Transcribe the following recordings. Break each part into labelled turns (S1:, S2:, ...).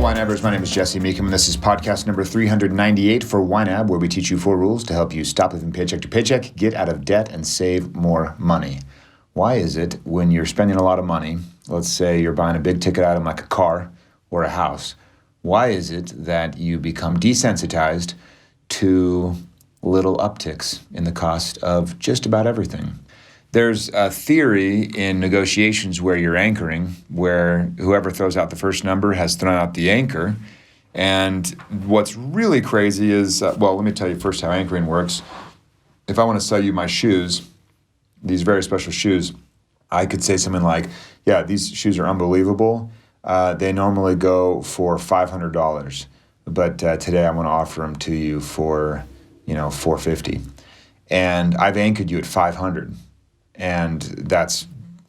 S1: YNABers, my name is Jesse Meekum, and this is podcast number 398 for YNAB, where we teach you 4 rules to help you stop living paycheck to paycheck, get out of debt, and save more money. Why is it when you're spending a lot of money, let's say you're buying a big ticket item like a car or a house, why is it that you become desensitized to little upticks in the cost of just about everything? There's a theory in negotiations where you're anchoring, where whoever throws out the first number has thrown out the anchor. And what's really crazy is, let me tell you first how anchoring works. If I want to sell you my shoes, these very special shoes, I could say something like, yeah, these shoes are unbelievable. They normally go for $500, but today I want to offer them to you for, $450. And I've anchored you at $500. And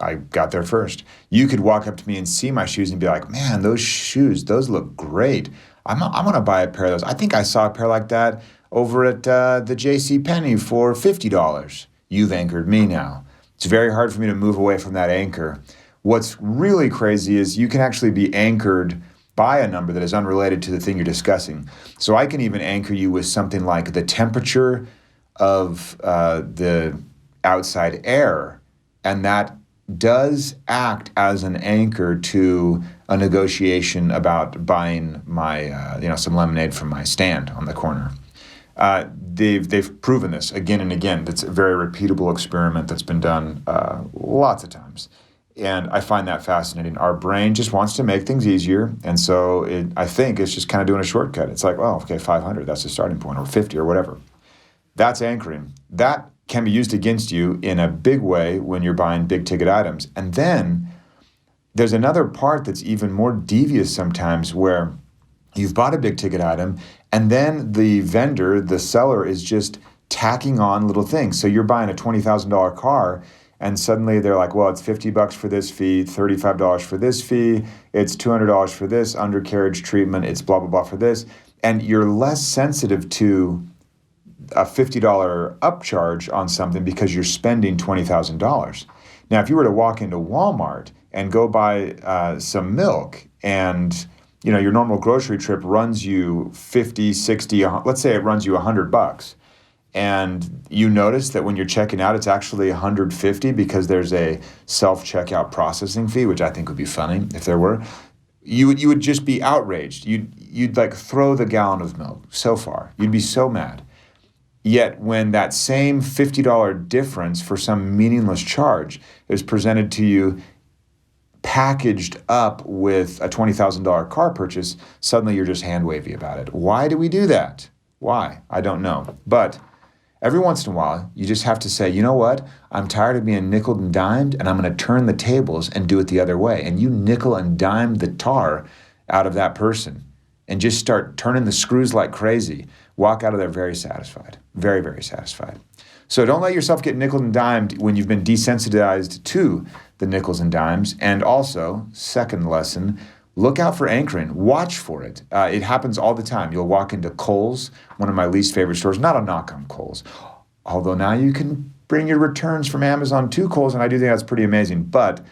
S1: I got there first. You could walk up to me and see my shoes and be like, man, those shoes, those look great. I'm going to buy a pair of those. I think I saw a pair like that over at the JCPenney for $50. You've anchored me now. It's very hard for me to move away from that anchor. What's really crazy is you can actually be anchored by a number that is unrelated to the thing you're discussing. So I can even anchor you with something like the temperature of the outside air, and that does act as an anchor to a negotiation about buying my some lemonade from my stand on the corner. They've proven this again and again. That's a very repeatable experiment that's been done lots of times, and I find that fascinating. Our brain just wants to make things easier, and so I think it's just kind of doing a shortcut. It's like, well, okay, 500, that's the starting point, or 50 or whatever. That's anchoring. That can be used against you in a big way when you're buying big ticket items. And then there's another part that's even more devious sometimes, where you've bought a big ticket item and then the vendor, the seller, is just tacking on little things. So you're buying a $20,000 car and suddenly they're like, well, it's $50 for this fee, $35 for this fee, it's $200 for this undercarriage treatment, it's blah, blah, blah for this. And you're less sensitive to a $50 upcharge on something because you're spending $20,000. Now, if you were to walk into Walmart and go buy some milk, and your normal grocery trip runs you 50, 60, let's say it runs you $100, and you notice that when you're checking out, it's actually $150 because there's a self-checkout processing fee, which I think would be funny if there were, you would just be outraged. You'd like throw the gallon of milk so far. You'd be so mad. Yet when that same $50 difference for some meaningless charge is presented to you packaged up with a $20,000 car purchase, suddenly you're just hand wavy about it. Why do we do that? Why? I don't know. But every once in a while, you just have to say, you know what? I'm tired of being nickeled and dimed, and I'm going to turn the tables and do it the other way. And you nickel and dime the tar out of that person and just start turning the screws like crazy. Walk out of there very satisfied, very, very satisfied. So don't let yourself get nickel and dimed when you've been desensitized to the nickels and dimes. And also, second lesson, look out for anchoring. Watch for it. It happens all the time. You'll walk into Kohl's, one of my least favorite stores. Not a knock on Kohl's, although now you can bring your returns from Amazon to Kohl's, and I do think that's pretty amazing. But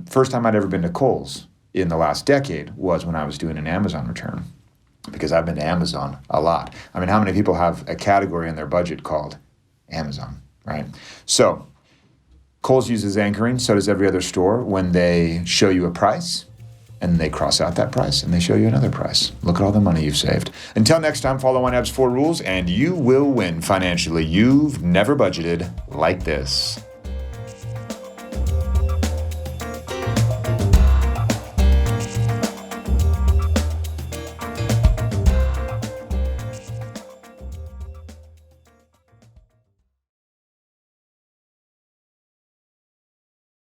S1: first time I'd ever been to Kohl's in the last decade was when I was doing an Amazon return, because I've been to Amazon a lot. I mean, how many people have a category in their budget called Amazon, right? So Kohl's uses anchoring, so does every other store. When they show you a price and they cross out that price and they show you another price. Look at all the money you've saved. Until next time, follow YNAB's 4 rules and you will win financially. You've never budgeted like this.